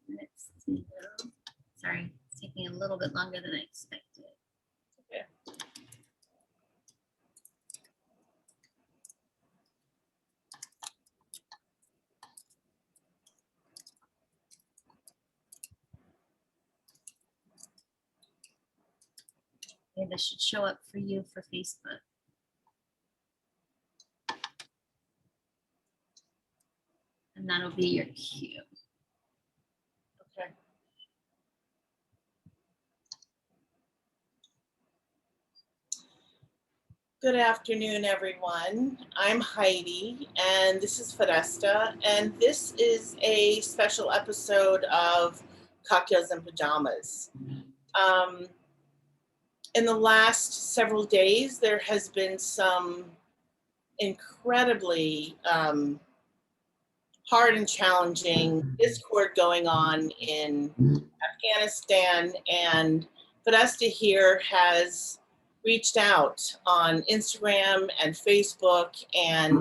minutes to go. Sorry, it's taking a little bit longer than I expected. Okay. Okay, this should show up for you for Facebook. And that'll be your cue. Okay. Good afternoon, everyone. I'm Heidi, and this is Foresta, and this is a special episode of Cocktails and Pajamas. In the last several days, there has been some incredibly hard and challenging discord going on in Afghanistan, and Podesta here has reached out on Instagram and Facebook, and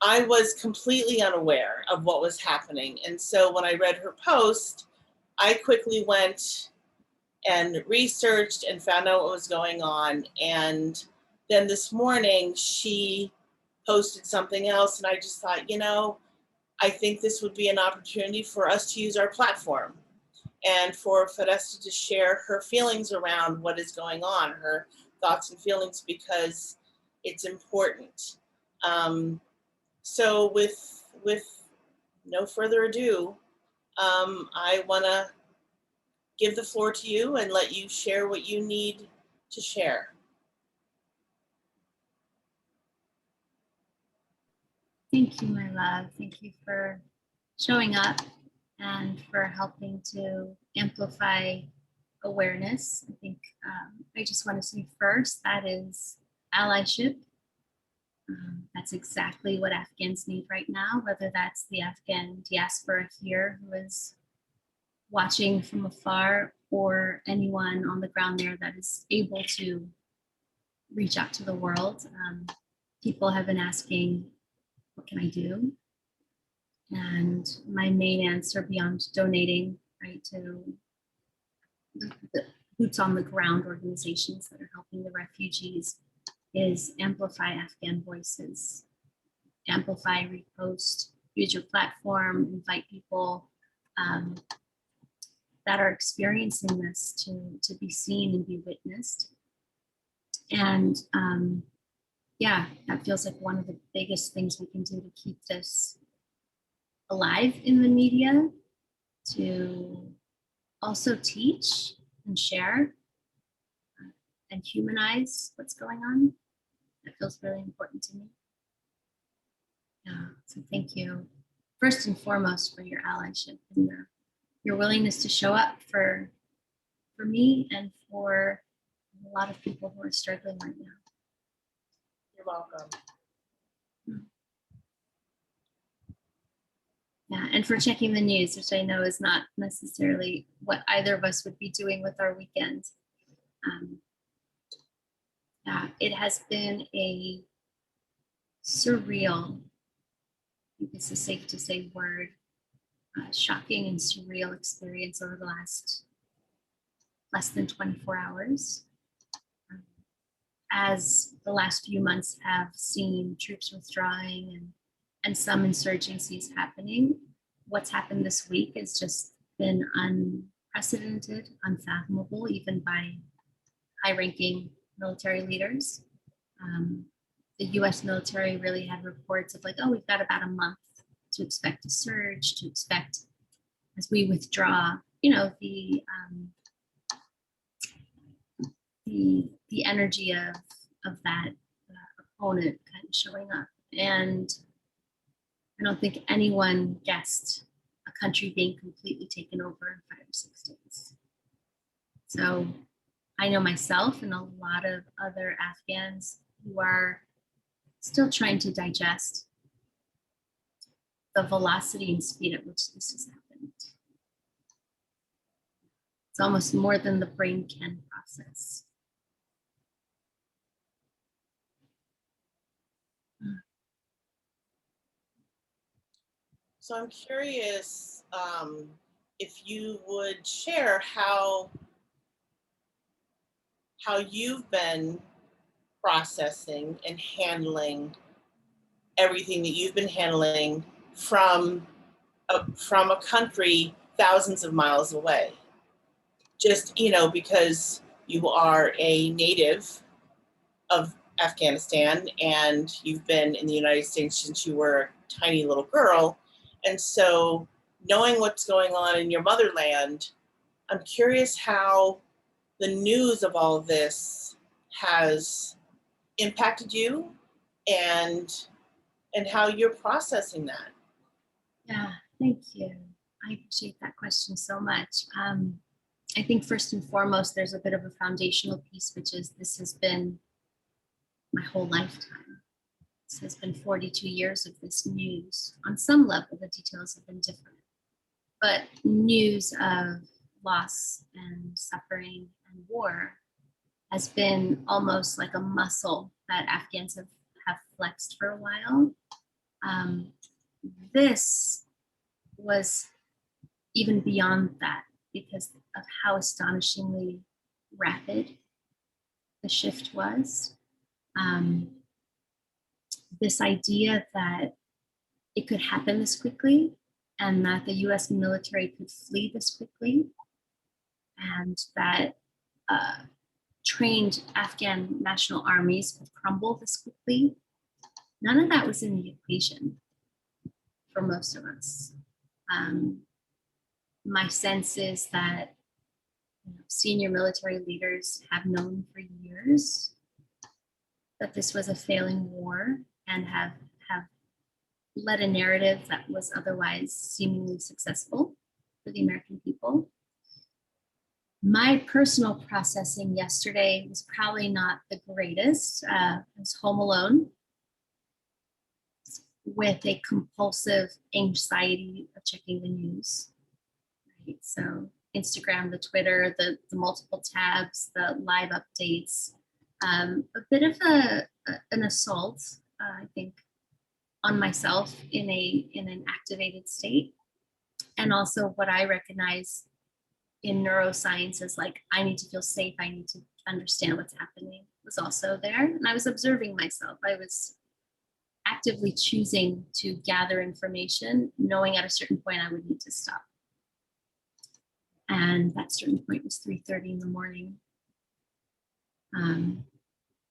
I was completely unaware of what was happening. And so when I read her post, I quickly went and researched and found out what was going on. And then this morning she posted something else, and I just thought, you know, I think this would be an opportunity for us to use our platform and for Foresta to share her feelings around what is going on, her thoughts and feelings, because it's important. So with no further ado, I want to give the floor to you and let you share what you need to share. Thank you, my love. Thank you for showing up and for helping to amplify awareness. I think I just want to say first, that is allyship. That's exactly what Afghans need right now, whether that's the Afghan diaspora here who is watching from afar, or anyone on the ground there that is able to reach out to the world. People have been asking, what can I do? And my main answer, beyond donating, right, to the boots on the ground organizations that are helping the refugees, is amplify Afghan voices, amplify, repost, use your platform, invite people that are experiencing this to be seen and be witnessed. And yeah, that feels like one of the biggest things we can do to keep this alive in the media, to also teach and share and humanize what's going on. That feels really important to me. Yeah, so thank you first and foremost for your allyship and your willingness to show up for me and for a lot of people who are struggling right now. You're welcome. Yeah, and for checking the news, which I know is not necessarily what either of us would be doing with our weekend. Yeah, it has been a surreal, I think this is safe to say word, shocking and surreal experience over the last less than 24 hours. As the last few months have seen troops withdrawing and some insurgencies happening, what's happened this week has just been unprecedented, unfathomable, even by high-ranking military leaders. The US military really had reports of like, oh, we've got about a month to expect a surge, to expect, as we withdraw, you know, the energy of that opponent kind of showing up. And I don't think anyone guessed a country being completely taken over in 5 or 6 days. So I know myself and a lot of other Afghans who are still trying to digest the velocity and speed at which this has happened. It's almost more than the brain can process. So I'm curious, if you would share how you've been processing and handling everything that you've been handling from from a country thousands of miles away. Just, because you are a native of Afghanistan and you've been in the United States since you were a tiny little girl. And so knowing what's going on in your motherland, I'm curious how the news of all of this has impacted you and how you're processing that. Yeah, thank you. I appreciate that question so much. I think first and foremost, there's a bit of a foundational piece, which is this has been my whole lifetime. This has been 42 years of this news. On some level, the details have been different, but news of loss and suffering and war has been almost like a muscle that Afghans have flexed for a while. This was even beyond that because of how astonishingly rapid the shift was. This idea that it could happen this quickly and that the US military could flee this quickly and that trained Afghan national armies could crumble this quickly, none of that was in the equation for most of us. My sense is that senior military leaders have known for years that this was a failing war and have led a narrative that was otherwise seemingly successful for the American people. My personal processing yesterday was probably not the greatest. I was home alone with a compulsive anxiety of checking the news. Right? So Instagram, the Twitter, the multiple tabs, the live updates, a bit of an assault, I think, on myself in an activated state, and also what I recognize in neuroscience as like I need to feel safe, I need to understand what's happening was also there, and I was observing myself. I was actively choosing to gather information, knowing at a certain point I would need to stop. And that certain point was 3:30 in the morning.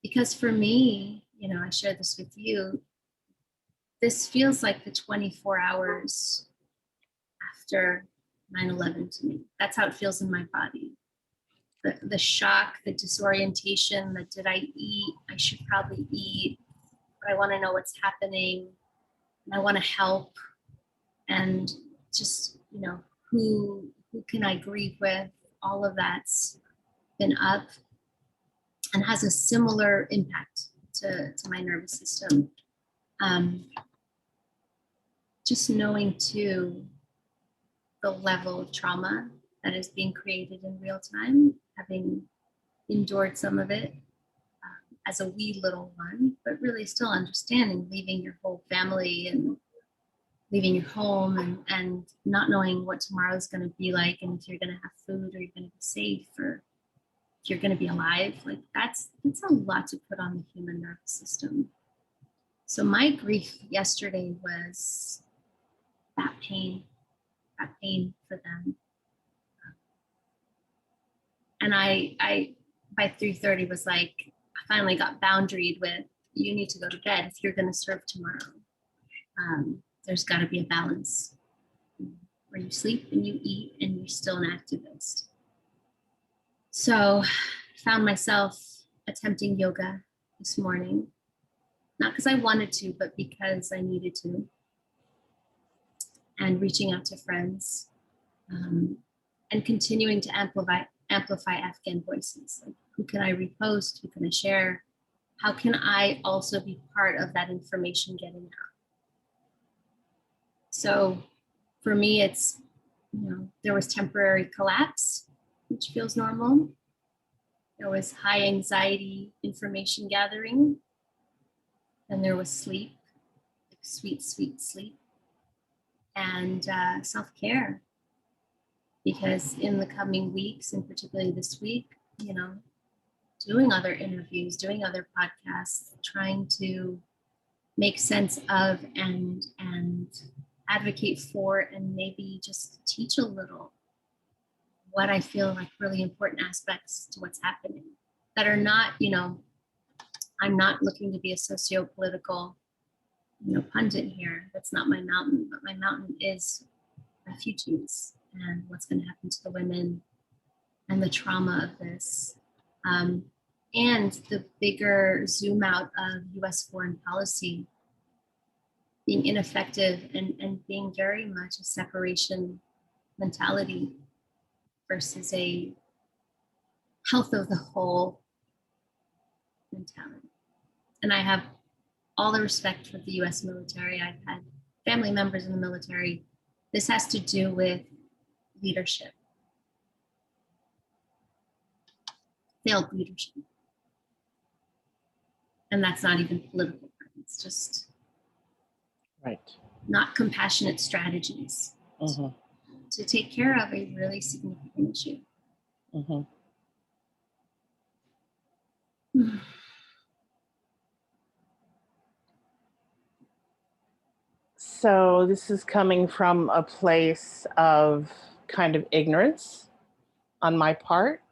Because for me, I shared this with you, this feels like the 24 hours after 9/11 to me. That's how it feels in my body. The shock, the disorientation, the did I eat? I should probably eat, but I want to know what's happening and I want to help. And just, who can I grieve with? All of that's been up and has a similar impact to my nervous system. Just knowing too the level of trauma that is being created in real time, having endured some of it as a wee little one, but really still understanding leaving your whole family and leaving your home and not knowing what tomorrow is going to be like and if you're going to have food or you're going to be safe or if you're going to be alive. Like that's a lot to put on the human nervous system. So my grief yesterday was that pain for them. And I by 3:30 was like, I finally got boundaried with, you need to go to bed if you're going to serve tomorrow. There's got to be a balance where you sleep and you eat and you're still an activist. So I found myself attempting yoga this morning, not because I wanted to, but because I needed to, and reaching out to friends and continuing to amplify Afghan voices. Like, who can I repost? Who can I share? How can I also be part of that information getting out? So for me, it's, there was temporary collapse, which feels normal. There was high anxiety information gathering. Then there was sleep, like sweet, sweet sleep, and self-care. because in the coming weeks, and particularly this week, doing other interviews, doing other podcasts, trying to make sense of and advocate for, and maybe just teach a little what I feel like really important aspects to what's happening that are not, I'm not looking to be a socio-political, pundit here. That's not my mountain, but my mountain is refugees and what's going to happen to the women and the trauma of this. And the bigger zoom out of US foreign policy being ineffective and being very much a separation mentality versus a health of the whole mentality. And I have all the respect for the US military. I've had family members in the military. This has to do with leadership, failed leadership. And that's not even political. It's just right. Not compassionate strategies to take care of a really significant issue. So this is coming from a place of kind of ignorance on my part.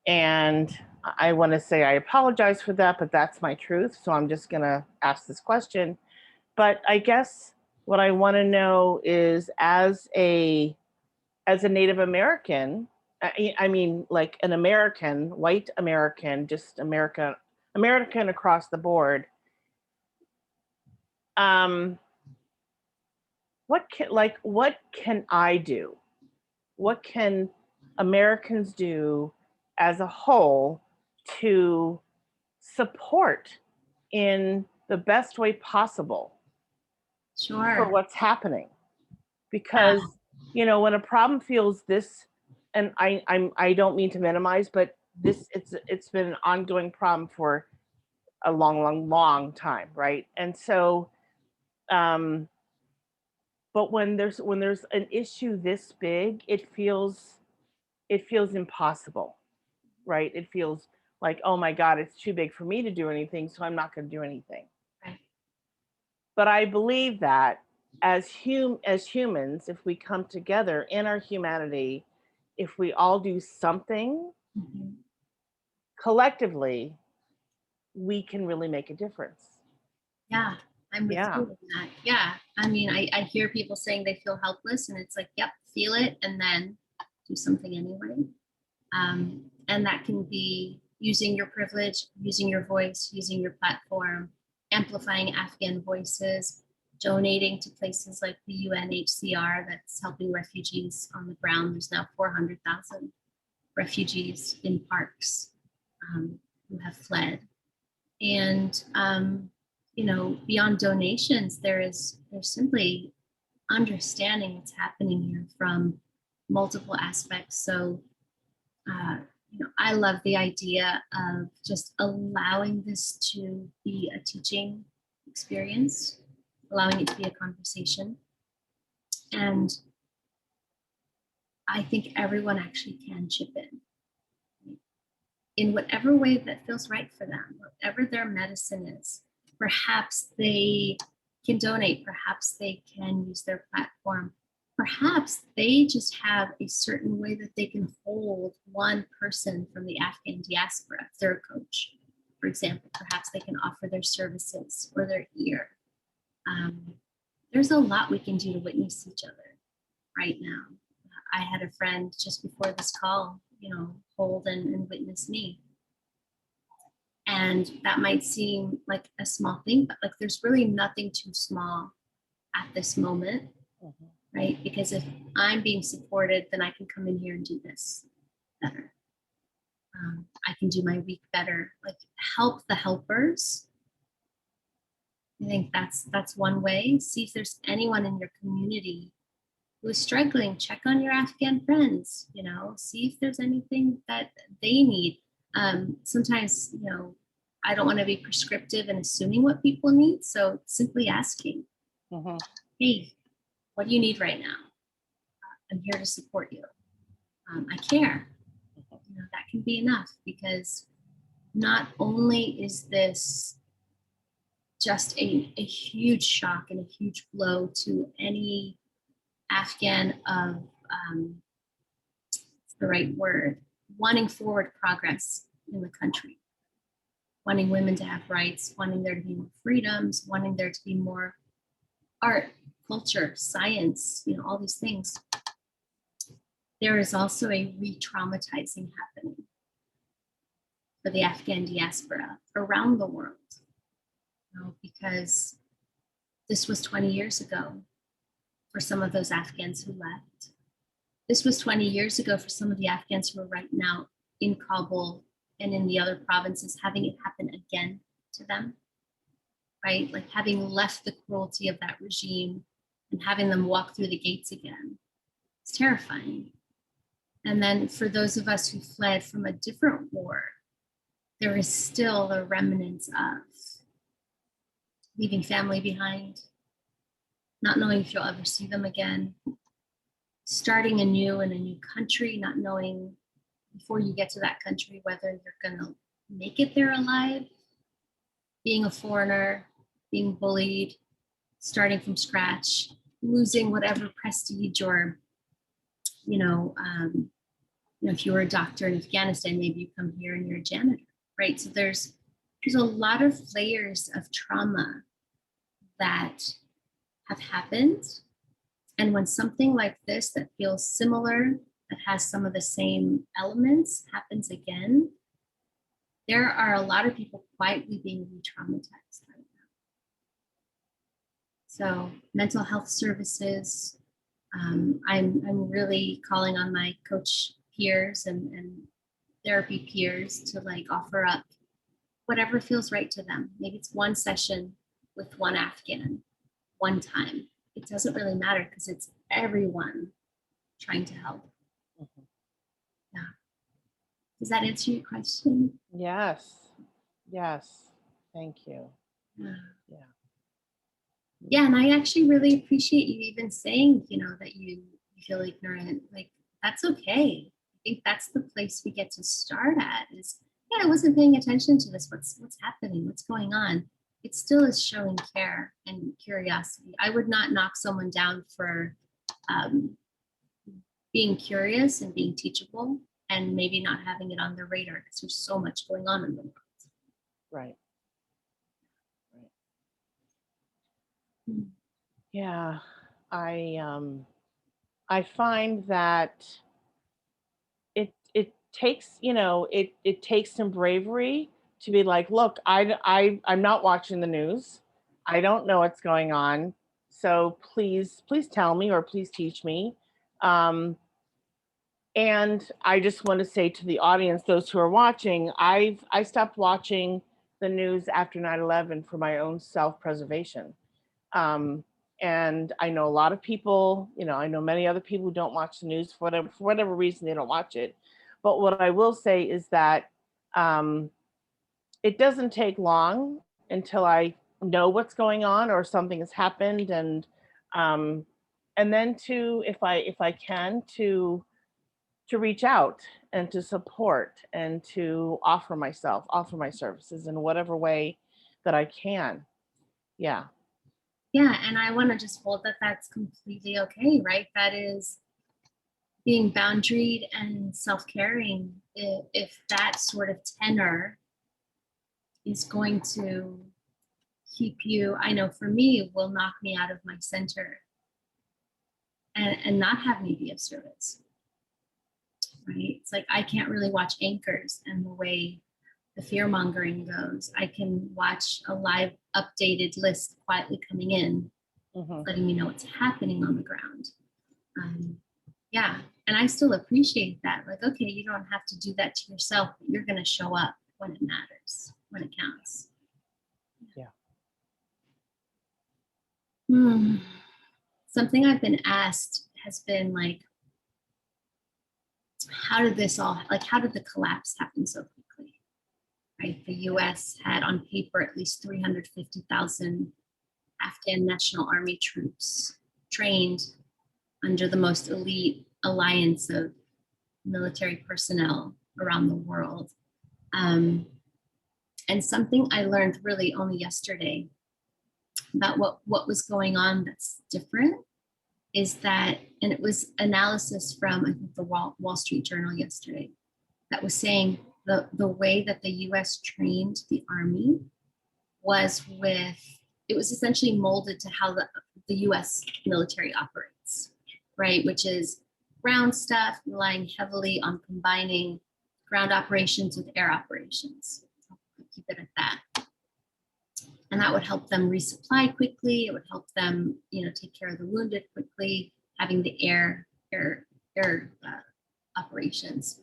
And I want to say I apologize for that, but that's my truth. So I'm just going to ask this question. But I guess what I want to know is, as a Native American, I mean, like an American, white American, just American across the board. What can I do? What can Americans do as a whole to support in the best way possible for what's happening? Because when a problem feels this, and I don't mean to minimize, but it's been an ongoing problem for a long time, right? And so but when there's an issue this big, it feels impossible, right? It feels like, oh my God, it's too big for me to do anything, so I'm not going to do anything. Right. But I believe that as humans, if we come together in our humanity, if we all do something collectively, we can really make a difference. Yeah, I'm with you on that. Yeah, I mean, I hear people saying they feel helpless, and it's like, yep, feel it, and then do something anyway. And that can be using your privilege, using your voice, using your platform, amplifying Afghan voices, donating to places like the UNHCR that's helping refugees on the ground. There's now 400,000 refugees in parks who have fled. And, beyond donations, there's simply understanding what's happening here from multiple aspects. So, I love the idea of just allowing this to be a teaching experience, allowing it to be a conversation. And I think everyone actually can chip in whatever way that feels right for them, whatever their medicine is. Perhaps they can donate, perhaps they can use their platform. Perhaps they just have a certain way that they can hold one person from the Afghan diaspora, if they're a coach, for example. Perhaps they can offer their services or their ear. There's a lot we can do to witness each other right now. I had a friend just before this call, hold and witness me. And that might seem like a small thing, but like there's really nothing too small at this moment. Right? Because if I'm being supported, then I can come in here and do this better. I can do my week better, like help the helpers. I think that's one way. See if there's anyone in your community who is struggling. Check on your Afghan friends, see if there's anything that they need. Sometimes, I don't want to be prescriptive and assuming what people need. So simply asking, hey, what do you need right now? I'm here to support you. I care. That can be enough, because not only is this just a huge shock and a huge blow to any Afghan of, what's the right word, wanting forward progress in the country, wanting women to have rights, wanting there to be more freedoms, wanting there to be more art, culture, science, all these things. There is also a re-traumatizing happening for the Afghan diaspora around the world, because this was 20 years ago for some of those Afghans who left. This was 20 years ago for some of the Afghans who are right now in Kabul and in the other provinces, having it happen again to them, right? Like having left the cruelty of that regime and having them walk through the gates again. It's terrifying. And then for those of us who fled from a different war, there is still the remnants of leaving family behind, not knowing if you'll ever see them again, starting anew in a new country, not knowing before you get to that country whether you're gonna make it there alive, being a foreigner, being bullied, starting from scratch, losing whatever prestige or, if you were a doctor in Afghanistan, maybe you come here and you're a janitor, right? So there's a lot of layers of trauma that have happened. And when something like this that feels similar, that has some of the same elements happens again, there are a lot of people quietly being re-traumatized right now. So mental health services, I'm really calling on my coach peers and therapy peers to offer up whatever feels right to them. Maybe it's one session with one Afghan, one time. It doesn't really matter because it's everyone trying to help. Mm-hmm. Yeah. Does that answer your question? Yes. Thank you. Yeah, and I actually really appreciate you even saying, that you feel ignorant. Like, that's okay. I think that's the place we get to start at is, I wasn't paying attention to this. What's happening? What's going on? It still is showing care and curiosity. I would not knock someone down for being curious and being teachable and maybe not having it on their radar because there's so much going on in the world. Right. Mm. Yeah, I find that it takes it takes some bravery to be like, look, I'm not watching the news. I don't know what's going on. So please tell me or please teach me. And I just want to say to the audience, those who are watching, I stopped watching the news after 9/11 for my own self-preservation. And I know a lot of people, I know many other people who don't watch the news for whatever reason they don't watch it. But what I will say is that it doesn't take long until I know what's going on or something has happened, and then if I can to reach out and to support and to offer my services in whatever way that I can. Yeah. Yeah, and I want to just hold that that's completely okay, right? That is being boundaried and self-caring. If that sort of tenor is going to keep you, I know for me, will knock me out of my center and not have me be of service, right? It's like I can't really watch anchors and the way the fear mongering goes. I can watch a live updated list quietly coming in, letting me know what's happening on the ground. Yeah, and I still appreciate that. Like, okay, you don't have to do that to yourself, but you're going to show up when it matters, when it counts. Yeah. Something I've been asked has been like, how did the collapse happen so quickly? Right? The US had on paper at least 350,000 Afghan National Army troops trained under the most elite alliance of military personnel around the world. And something I learned really only yesterday about what was going on that's different is that, and it was analysis from, I think, the Wall Street Journal yesterday, that was saying the way that the US trained the Army was it was essentially molded to how the US military operates, right? Which is ground stuff, relying heavily on combining ground operations with air operations. I'll keep it at that. And that would help them resupply quickly. It would help them, take care of the wounded quickly, having the air operations.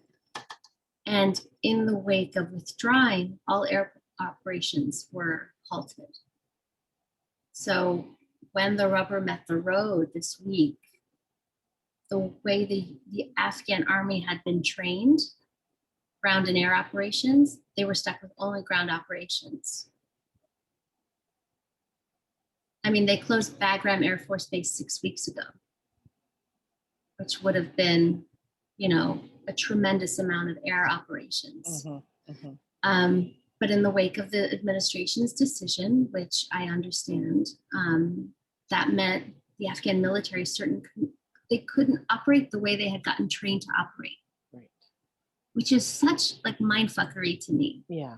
And in the wake of withdrawing, all air operations were halted. So when the rubber met the road this week, the way the Afghan army had been trained, ground and air operations, they were stuck with only ground operations. I mean, they closed Bagram Air Force Base 6 weeks ago, which would have been, a tremendous amount of air operations. But in the wake of the administration's decision, which I understand, that meant the Afghan military they couldn't operate the way they had gotten trained to operate. Right. Which is such like mindfuckery to me. Yeah.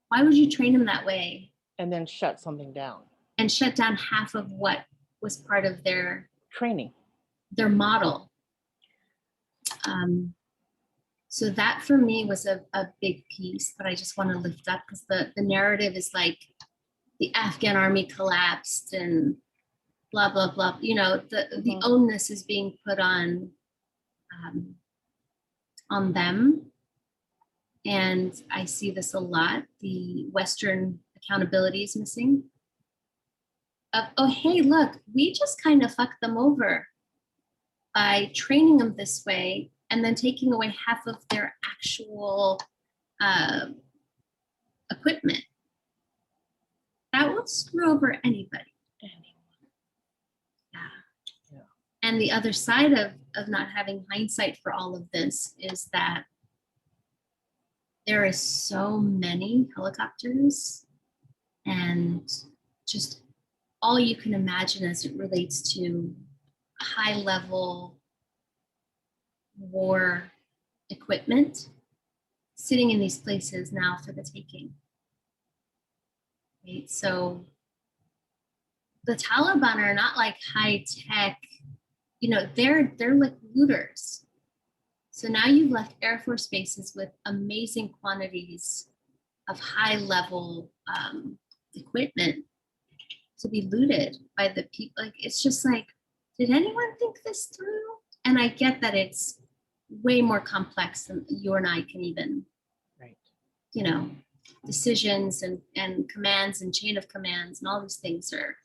Why would you train them that way? And then shut something down. And shut down half of what was part of their training, their model. So that for me was a big piece that I just want to lift up, because the narrative is like the Afghan army collapsed and blah, blah, blah. The onus is being put on them. And I see this a lot. The Western accountability is missing. Oh, hey, look, we just kind of fucked them over by training them this way and then taking away half of their actual equipment. That will screw over anybody. Yeah. And the other side of not having hindsight for all of this is that there is so many helicopters and just all you can imagine as it relates to high level war equipment sitting in these places now for the taking. Right? So the Taliban are not like high tech, they're like looters. So now you've left Air Force bases with amazing quantities of high level equipment to be looted by the people. Like, it's just like, did anyone think this through? And I get that it's way more complex than you and I can even, decisions and commands and chain of commands and all these things are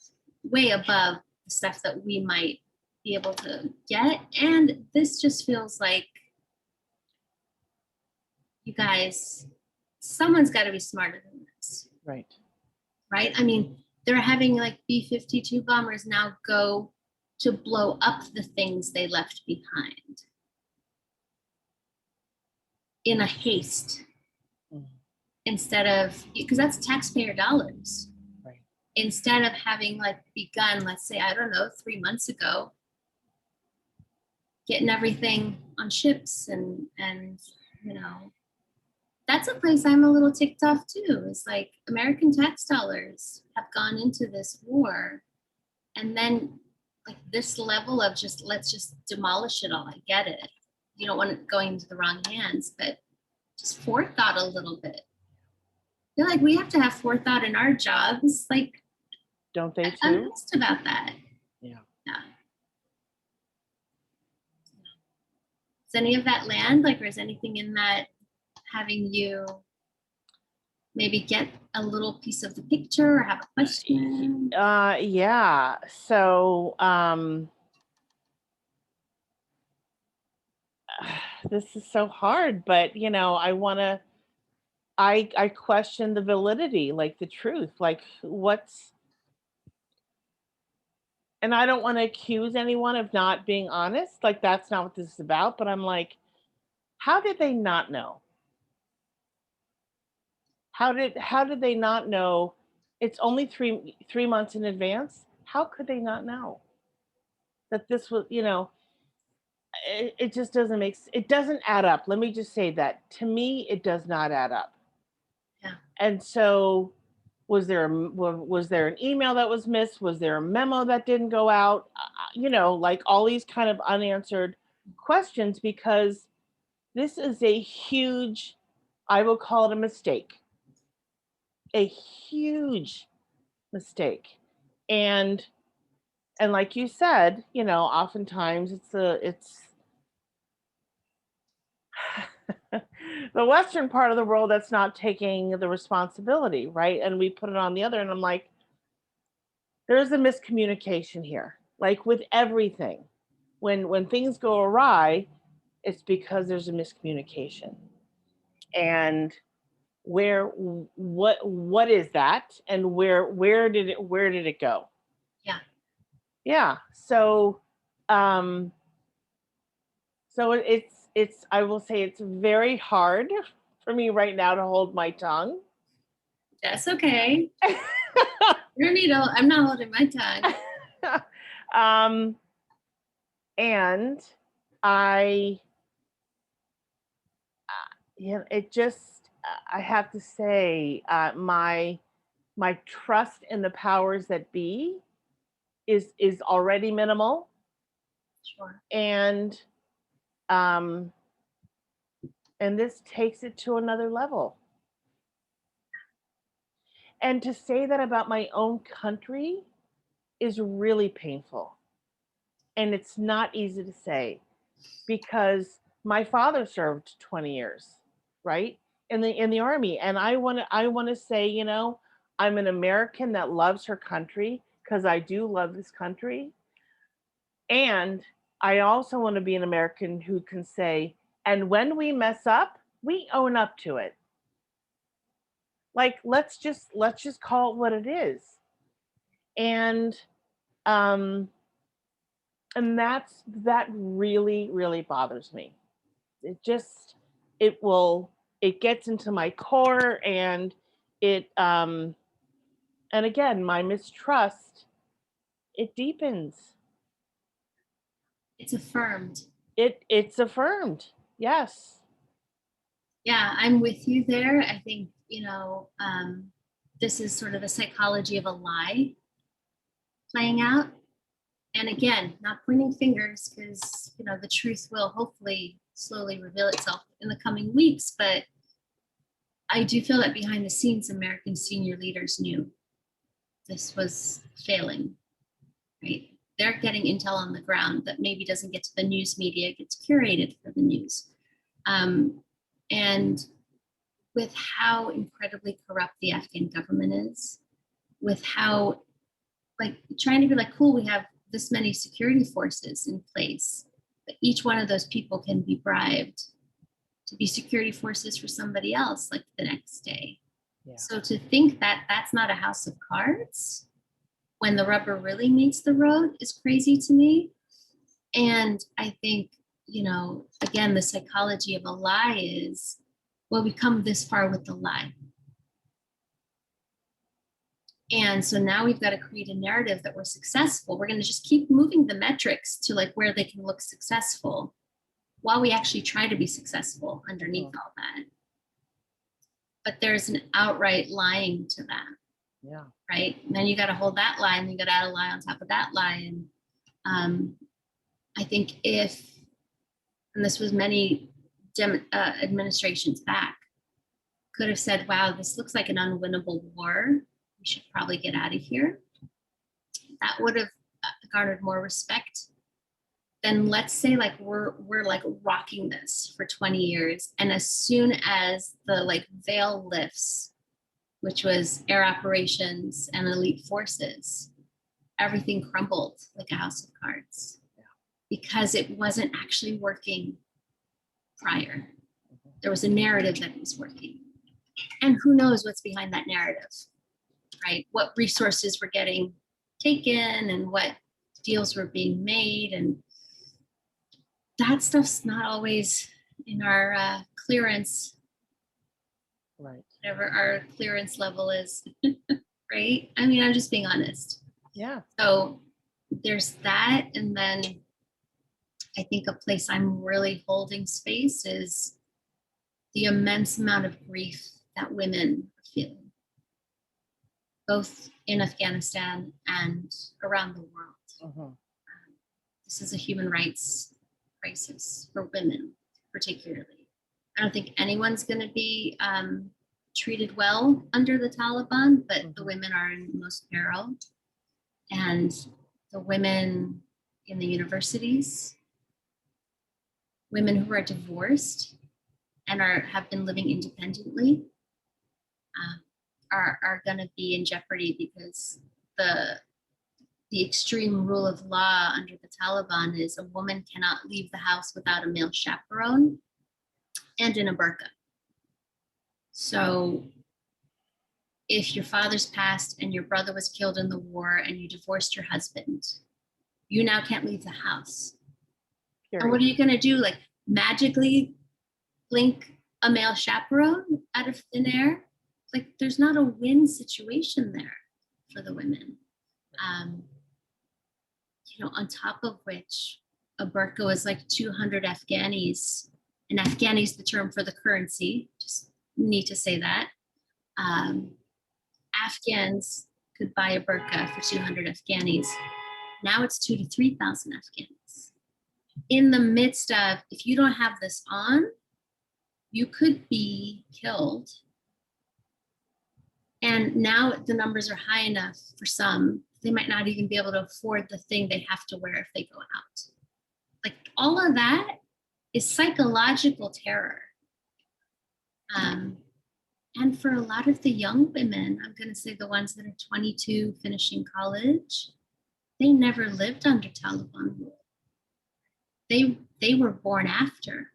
way above the stuff that we might be able to get. And this just feels like, you guys, someone's got to be smarter than this. Right. I mean, they're having like B-52 bombers now go to blow up the things they left behind in a haste, instead of, because that's taxpayer dollars. Right. Instead of having like begun, let's say, I don't know, 3 months ago, getting everything on ships and that's a place I'm a little ticked off too. It's like American tax dollars have gone into this war, and then like this level of just, let's just demolish it all. I get it. You don't want it going into the wrong hands, but just forethought a little bit. I feel like we have to have forethought in our jobs. Like, don't they too? I'm pissed about that. Yeah. Does any of that land? Like, or is anything in that having you maybe get a little piece of the picture or have a question? Yeah. So this is so hard, but I question the validity, like the truth, like and I don't want to accuse anyone of not being honest. Like, that's not what this is about, but I'm like, How did they not know? How did they not know? It's only three months in advance. How could they not know that this was, it just doesn't it doesn't add up. Let me just say that to me, it does not add up. Yeah. And so was there an email that was missed? Was there a memo that didn't go out? Like all these kind of unanswered questions, because this is a huge, I will call it a mistake, a huge mistake. And like you said, oftentimes it's the Western part of the world that's not taking the responsibility, right? And we put it on the other. And I'm like, there's a miscommunication here. Like with everything, when things go awry, it's because there's a miscommunication. And what is that? And where did it go? Yeah. Yeah. So it's I will say it's very hard for me right now to hold my tongue. That's okay. I'm not holding my tongue. And I it just, I have to say, my trust in the powers that be is already minimal. Sure. And this takes it to another level. And to say that about my own country is really painful. And it's not easy to say, because my father served 20 years, right? In the army. And I want to say, I'm an American that loves her country, because I do love this country. And I also want to be an American who can say, and when we mess up, we own up to it. Like, let's just call it what it is. And that really, really bothers me. It gets into my core, and and again, my mistrust, it deepens. It's affirmed. It's affirmed. Yes. Yeah, I'm with you there. I think, this is sort of the psychology of a lie playing out. And again, not pointing fingers, because, the truth will hopefully slowly reveal itself in the coming weeks. But I do feel that behind the scenes, American senior leaders knew this was failing, right? They're getting intel on the ground that maybe doesn't get to the news media, it gets curated for the news. And with how incredibly corrupt the Afghan government is, with how, like, trying to be like, cool, we have this many security forces in place, but each one of those people can be bribed to be security forces for somebody else, like the next day. Yeah. So to think that that's not a house of cards when the rubber really meets the road is crazy to me. And I think, again, the psychology of a lie is, well, we come this far with the lie. And so now we've got to create a narrative that we're successful. We're going to just keep moving the metrics to like where they can look successful while we actually try to be successful underneath all that. But there's an outright lying to that. Yeah. Right. And then you got to hold that lie, and you got to add a lie on top of that lie. And I think and this was many administrations back, could have said, wow, this looks like an unwinnable war. We should probably get out of here. That would have garnered more respect than, let's say, like we're like rocking this for 20 years. And as soon as the like veil lifts, which was air operations and elite forces, everything crumbled like a house of cards, because it wasn't actually working prior. There was a narrative that was working. And who knows what's behind that narrative, right? What resources were getting taken and what deals were being made. And that stuff's not always in our clearance, Right. whatever our clearance level is, right? I mean, I'm just being honest. Yeah. So there's that. And then I think a place I'm really holding space is the immense amount of grief that women are feeling, both in Afghanistan and around the world. Mhm. This is a human rights crisis for women, particularly. I don't think anyone's going to be treated well under the Taliban, but the women are in most peril. And the women in the universities, women who are divorced and have been living independently, are going to be in jeopardy because the extreme rule of law under the Taliban is a woman cannot leave the house without a male chaperone and in a burqa. So if your father's passed and your brother was killed in the war and you divorced your husband, you now can't leave the house. Period. And what are you going to do? Like magically blink a male chaperone out of thin air? Like there's not a win situation there for the women. On top of which a burqa is like 200 Afghanis, and Afghani is the term for the currency, just need to say that. Afghans could buy a burqa for 200 Afghanis. Now it's 2,000 to 3,000 Afghanis. In the midst of, if you don't have this on, you could be killed. And now the numbers are high enough for some, they might not even be able to afford the thing they have to wear if they go out. Like all of that is psychological terror. And for a lot of the young women, I'm going to say the ones that are 22 finishing college, they never lived under Taliban rule. They were born after.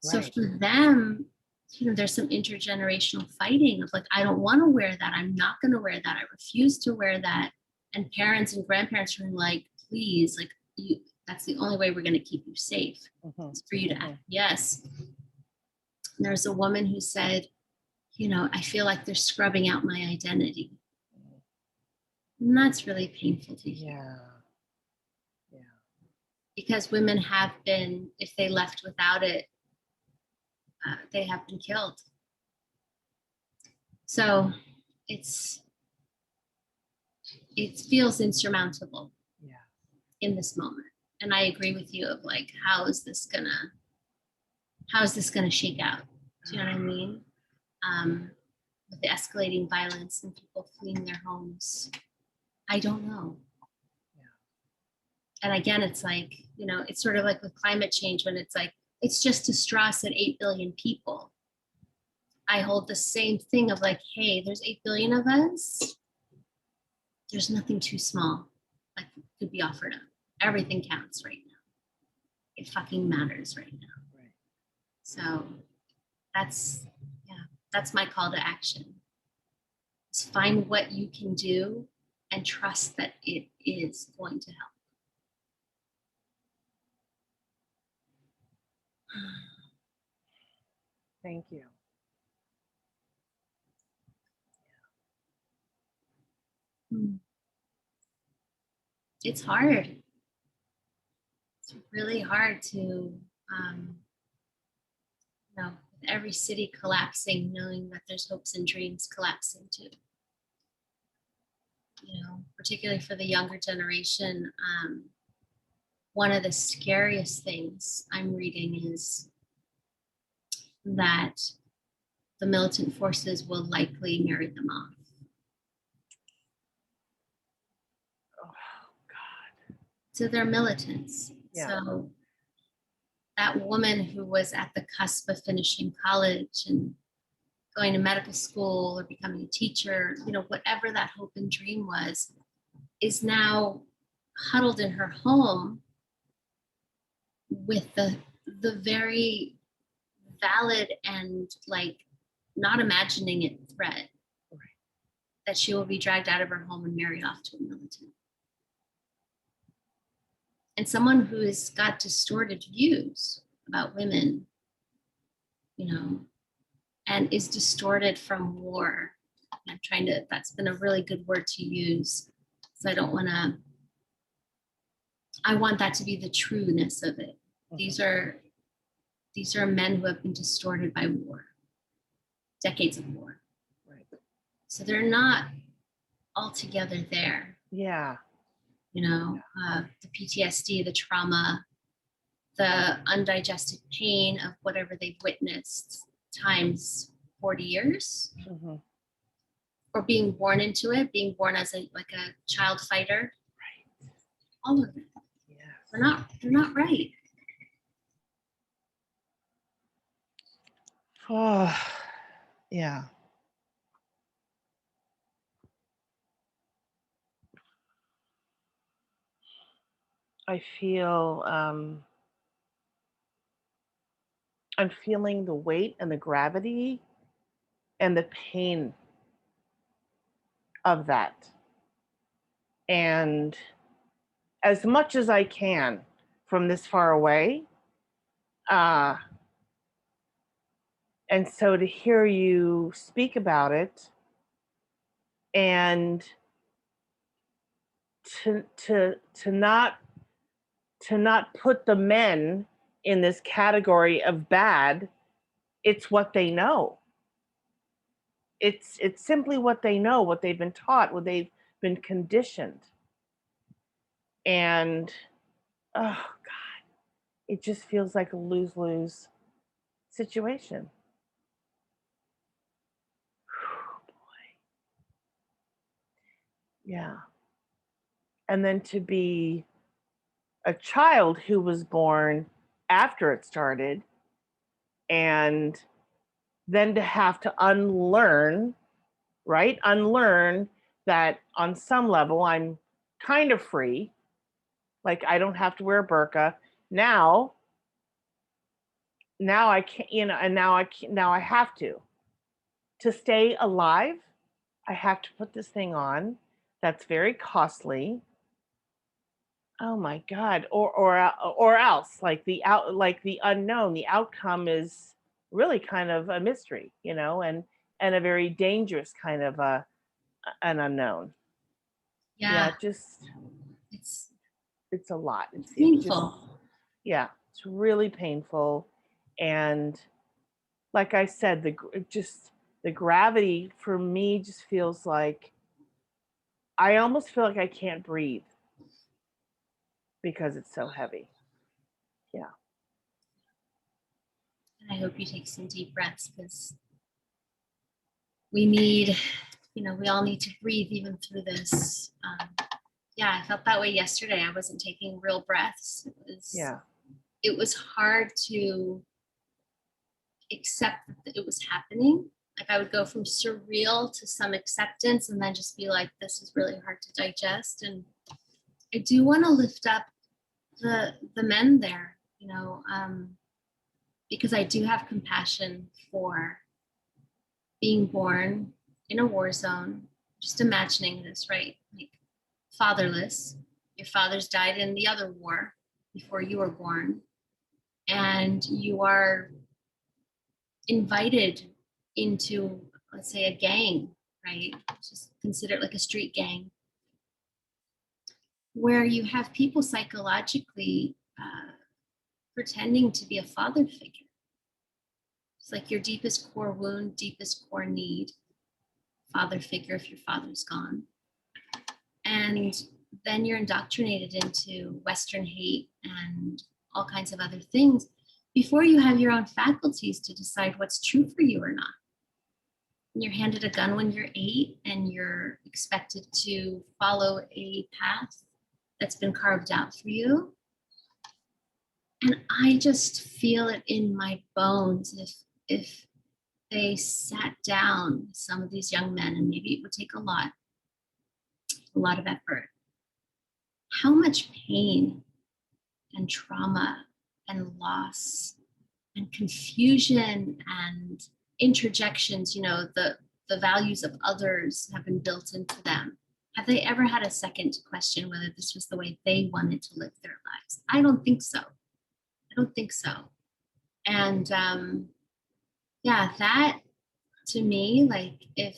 So Right. for them, there's some intergenerational fighting of like, I don't want to wear that. I'm not going to wear that. I refuse to wear that. And parents and grandparents are like, please, like that's the only way we're going to keep you safe. It's for you to act. Yes. There's a woman who said, I feel like they're scrubbing out my identity. And that's really painful to hear. Yeah. Because women have been, if they left without it, they have been killed. So it feels insurmountable in this moment. And I agree with you of like, how is this gonna shake out? Do you know what I mean? With the escalating violence and people fleeing their homes, I don't know. And again, it's like, it's sort of like with climate change when it's like, it's just a straw at 8 billion people. I hold the same thing of like, hey, there's 8 billion of us. There's nothing too small that could be offered up. Everything counts right now. It fucking matters right now. Right. So that's my call to action. Just find what you can do and trust that it is going to help. Thank you. It's hard. It's really hard to, with every city collapsing, knowing that there's hopes and dreams collapsing too. Particularly for the younger generation, one of the scariest things I'm reading is that the militant forces will likely marry them off. Oh, God. So they're militants. Yeah. So that woman who was at the cusp of finishing college and going to medical school or becoming a teacher, whatever that hope and dream was, is now huddled in her home with the very valid and like not imagining it threat that she will be dragged out of her home and married off to a militant. And someone who has got distorted views about women, you know, and is distorted from war. I'm trying to, that's been a really good word to use. So I don't want to, I want that to be the trueness of it. These are men who have been distorted by war, decades of war. Right. So they're not altogether there. Yeah. You know, the PTSD, the trauma, the undigested pain of whatever they've witnessed times 40 years, Mm-hmm. or being born into it, being born as a child fighter. Right. All of it. Yes. They're not right. Oh, yeah. I feel I'm feeling the weight and the gravity and the pain of that. And as much as I can from this far away, and so to hear you speak about it and to not put the men in this category of bad, it's what they know. It's simply what they know, what they've been taught, what they've been conditioned. And oh God, it just feels like a lose-lose situation. Oh, boy. Yeah. And then to be a child who was born after it started, and then to have to unlearn, right? Unlearn that on some level I'm kind of free. Like I don't have to wear a burqa. Now I can't, you know, and now I have to stay alive. I have to put this thing on. That's very costly. Oh my God. Or else like the unknown, the outcome is really kind of a mystery, you know, and a very dangerous kind of an unknown. Yeah. Just it's a lot. It's painful. Yeah, it's really painful. And like I said, the gravity for me just feels like I almost feel like I can't breathe because it's so heavy. Yeah. And I hope you take some deep breaths, because we need, you know, we all need to breathe even through this. Yeah, I felt that way yesterday. I wasn't taking real breaths. It was hard to accept that it was happening. Like I would go from surreal to some acceptance and then just be like, this is really hard to digest. And I do want to lift up the men there, you know, because I do have compassion for being born in a war zone. Just imagining this, right? Like fatherless. Your fathers died in the other war before you were born, and you are invited into, let's say, a gang, right? Just consider it like a street gang, where you have people psychologically pretending to be a father figure. It's like your deepest core wound, deepest core need, father figure if your father's gone. And then you're indoctrinated into Western hate and all kinds of other things before you have your own faculties to decide what's true for you or not. And you're handed a gun when you're 8 and you're expected to follow a path that's been carved out for you. And I just feel it in my bones if they sat down, some of these young men, and maybe it would take a lot of effort. How much pain and trauma and loss and confusion and interjections, you know, the values of others have been built into them. Have they ever had a second to question whether this was the way they wanted to live their lives? I don't think so. I don't think so. And yeah, that to me, like if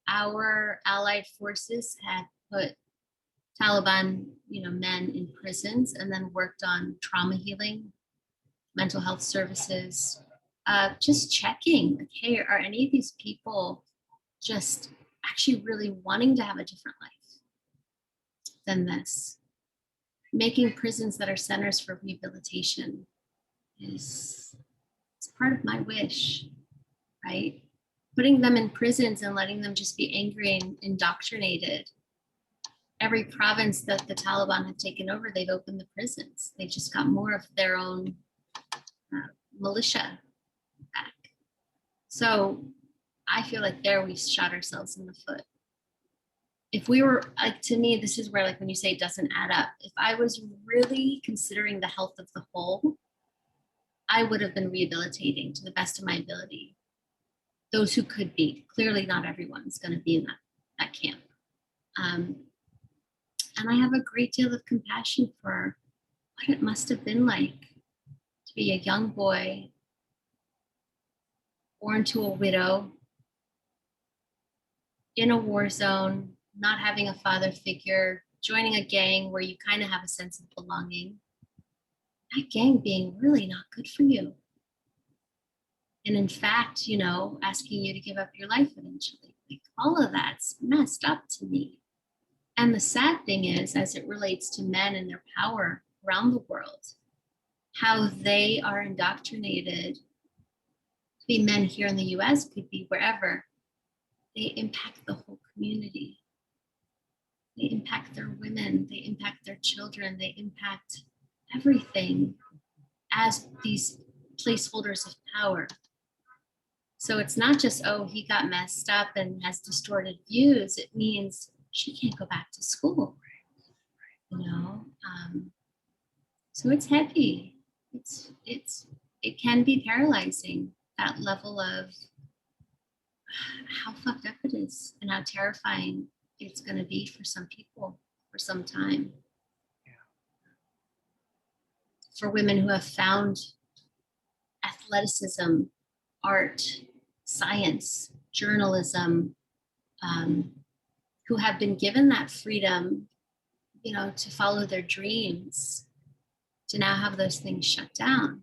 our allied forces had put Taliban, men in prisons and then worked on trauma healing, mental health services, just checking, like, hey, are any of these people just actually really wanting to have a different life than this? Making prisons that are centers for rehabilitation is it's part of my wish, right? Putting them in prisons and letting them just be angry and indoctrinated. Every province that the Taliban have taken over, they've opened the prisons. They just got more of their own militia back. So I feel like there we shot ourselves in the foot. If we were, like, to me, this is where, like, when you say it doesn't add up, if I was really considering the health of the whole, I would have been rehabilitating to the best of my ability those who could be. Clearly not everyone's going to be in that camp. And I have a great deal of compassion for what it must have been like to be a young boy born to a widow in a war zone, not having a father figure, joining a gang where you kind of have a sense of belonging. That gang being really not good for you. And in fact, asking you to give up your life eventually. Like, all of that's messed up to me. And the sad thing is, as it relates to men and their power around the world, how they are indoctrinated to be men here in the US, could be wherever, they impact the whole community. They impact their women, they impact their children, they impact everything as these placeholders of power. So it's not just, oh, he got messed up and has distorted views. It means she can't go back to school, So it's heavy. It can be paralyzing, that level of how fucked up it is and how terrifying it's going to be for some people for some time. Yeah. For women who have found athleticism, art, science, journalism, who have been given that freedom, to follow their dreams, to now have those things shut down,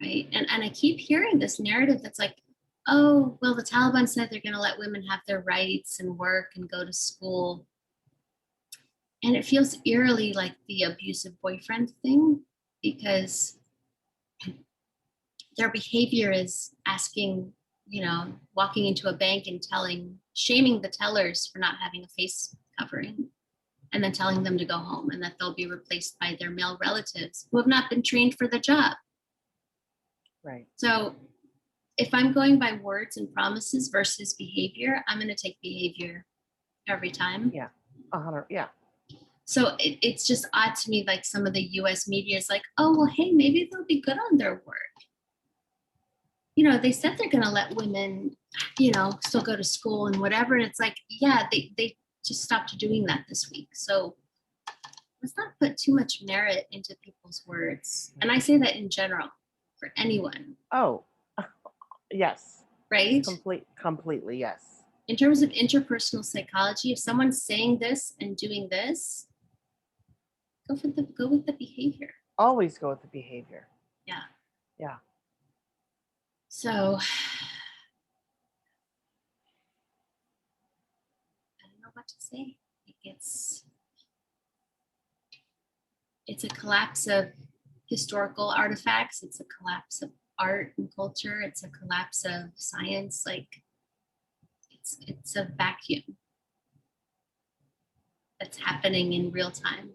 right? And I keep hearing this narrative that's like, oh, well, the Taliban said they're going to let women have their rights and work and go to school. And it feels eerily like the abusive boyfriend thing, because their behavior is asking, walking into a bank and shaming the tellers for not having a face covering, and then telling them to go home and that they'll be replaced by their male relatives who have not been trained for the job. Right. So if I'm going by words and promises versus behavior, I'm going to take behavior every time. Yeah. 100. Yeah. So it's just odd to me, like some of the US media is like, oh, well, hey, maybe they'll be good on their word. They said they're going to let women, still go to school and whatever. And it's like, yeah, they just stopped doing that this week. So let's not put too much merit into people's words. And I say that in general for anyone. Oh, yes. Right? Completely, yes. In terms of interpersonal psychology, if someone's saying this and doing this, go with the behavior. Always go with the behavior. Yeah. Yeah. So I don't know what to say. It's a collapse of historical artifacts. It's a collapse of art and culture. It's a collapse of science. Like it's a vacuum that's happening in real time.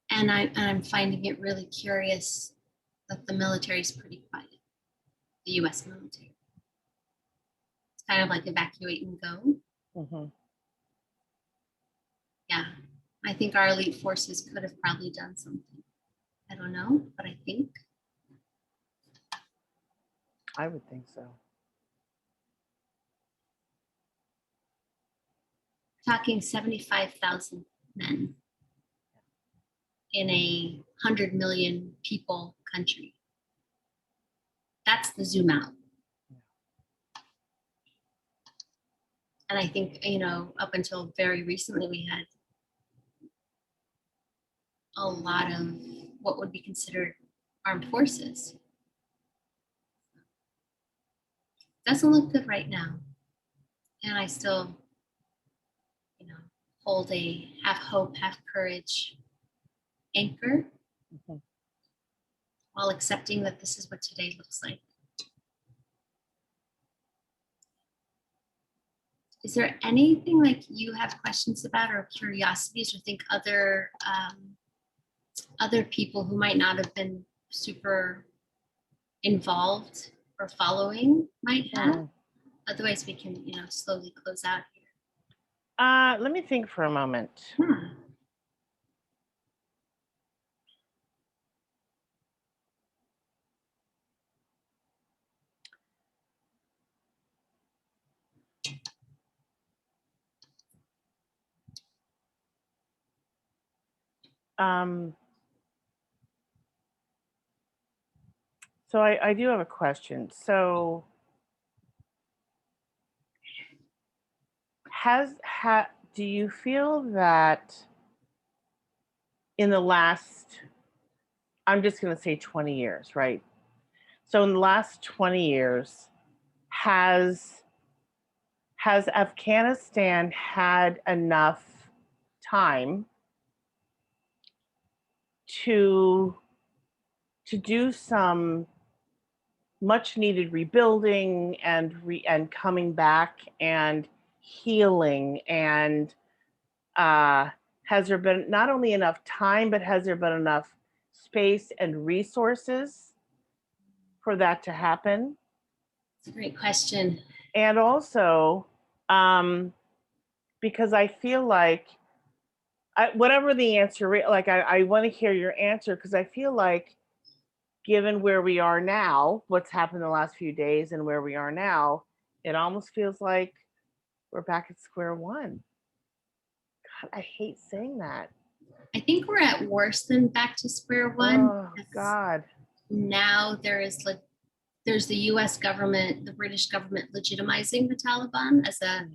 And I'm finding it really curious that the military is pretty quiet. The U.S. military. It's kind of like evacuate and go. Mm-hmm. Yeah, I think our elite forces could have probably done something. I don't know, but I think. I would think so. Talking 75,000 men in a 100 million people country. That's the zoom out. And I think, you know, up until very recently, we had a lot of what would be considered armed forces. Doesn't look good right now. And I still, you know, hold a half hope, half courage anchor while accepting that this is what today looks like. Is there anything like you have questions about or curiosities or think other people who might not have been super involved or following might have? Otherwise, we can, you know, slowly close out here. Let me think for a moment. So I do have a question. So do you feel that in the last, I'm just going to say 20 years, right? So in the last 20 years, has Afghanistan had enough time to do some much needed rebuilding and coming back and healing, and has there been not only enough time, but has there been enough space and resources for that to happen? It's a great question. And also, because I feel like whatever the answer, I want to hear your answer, because I feel like given where we are now, what's happened in the last few days and where we are now, it almost feels like we're back at square one. God, I hate saying that. I think we're at worse than back to square one. Oh, God. Now there's the US government, the British government legitimizing the Taliban as a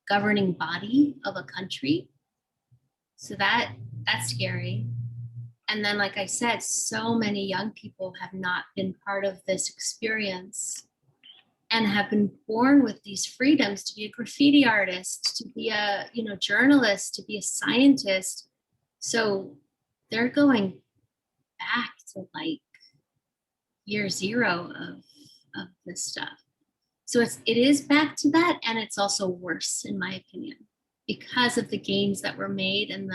governing body of a country. So that's scary. And then, like I said, so many young people have not been part of this experience and have been born with these freedoms to be a graffiti artist, to be a, you know, journalist, to be a scientist. So they're going back to like year zero of this stuff. So it is back to that, and it's also worse, in my opinion, because of the gains that were made and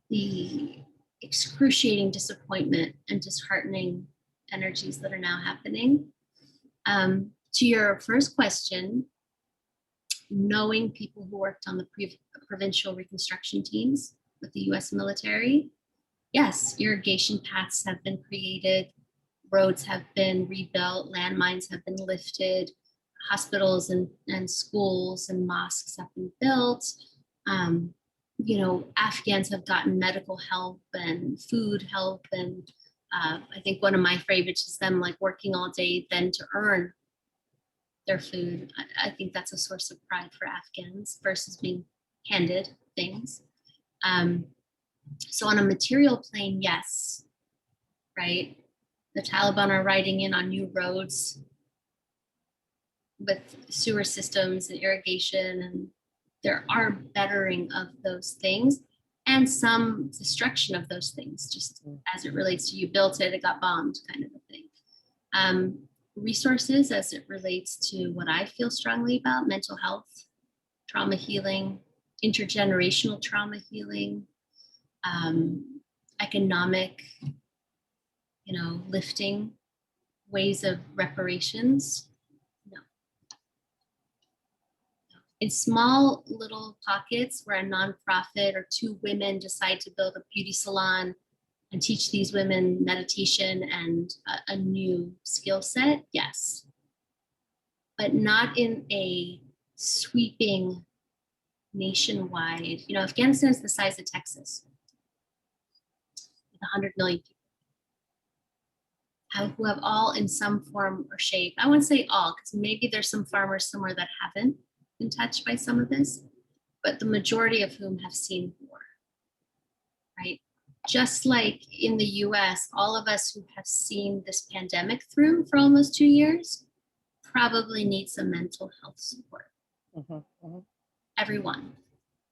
the excruciating disappointment and disheartening energies that are now happening. To your first question, knowing people who worked on the provincial reconstruction teams with the US military, yes, irrigation paths have been created, roads have been rebuilt, landmines have been lifted, hospitals and schools and mosques have been built. You know, Afghans have gotten medical help and food help. And I think one of my favorites is them like working all day then to earn their food. I think that's a source of pride for Afghans versus being handed things. So on a material plane, yes, right? The Taliban are riding in on new roads with sewer systems and irrigation, and there are bettering of those things and some destruction of those things, just as it relates to you built it, it got bombed kind of a thing. Resources as it relates to what I feel strongly about: mental health, trauma healing, intergenerational trauma healing, economic, you know, lifting, ways of reparations. In small little pockets where a nonprofit or two women decide to build a beauty salon and teach these women meditation and a new skill set, yes. But not in a sweeping nationwide. You know, Afghanistan is the size of Texas. the 100 million people who have all in some form or shape. I wouldn't say all, because maybe there's some farmers somewhere that haven't been touched by some of this, but the majority of whom have seen war, right? Just like in the US, all of us who have seen this pandemic through for almost 2 years probably need some mental health support. Everyone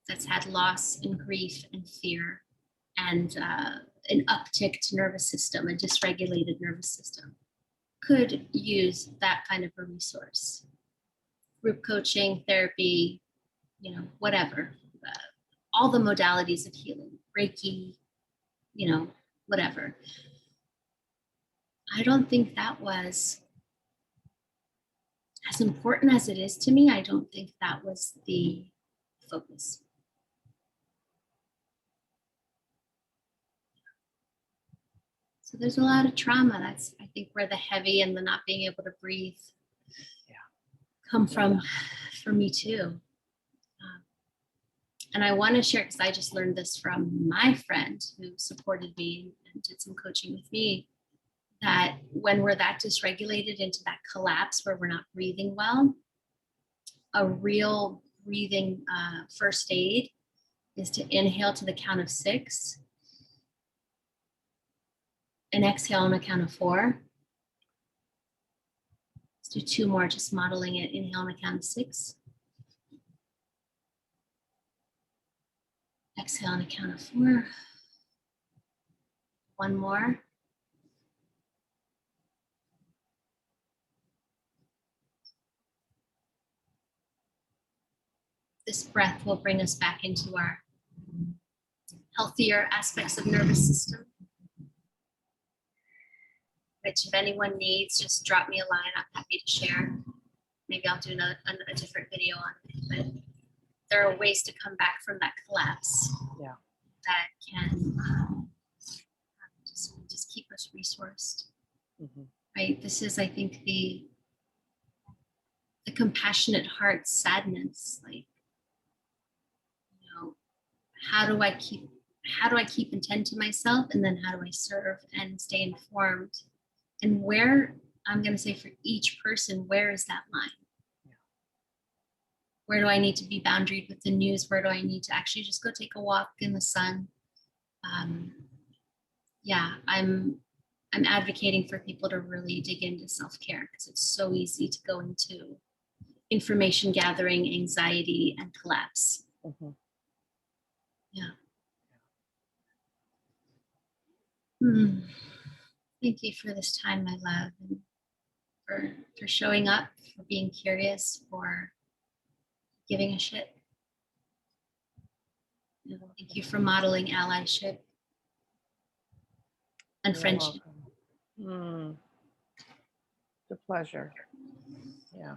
that's had loss and grief and fear and an upticked nervous system, a dysregulated nervous system, could use that kind of a resource. Group coaching, therapy, you know, whatever, all the modalities of healing, Reiki, you know, whatever. I don't think that was, as important as it is to me, I don't think that was the focus. So there's a lot of trauma. That's, I think, where the heavy and the not being able to breathe come from for me too. And I want to share, because I just learned this from my friend who supported me and did some coaching with me, that when we're that dysregulated into that collapse where we're not breathing well, a real breathing first aid is to inhale to the count of 6 and exhale on the count of 4. Let's do 2 more, just modeling it. Inhale on the count of 6. Exhale on the count of 4. 1 more. This breath will bring us back into our healthier aspects of nervous system, which if anyone needs, just drop me a line. I'm happy to share. Maybe I'll do a different video on it, but there are ways to come back from that collapse that can just keep us resourced. Right? This is, I think, the compassionate heart sadness, like, you know, how do I keep and tend to myself, and then how do I serve and stay informed, and where, I'm going to say for each person, where is that line? Where do I need to be boundaried with the news? Where do I need to actually just go take a walk in the sun? I'm advocating for people to really dig into self-care, because it's so easy to go into information gathering, anxiety, and collapse. Thank you for this time, my love, and for showing up, for being curious, for giving a shit. Thank you for modeling allyship and friendship. It's a pleasure. Yeah.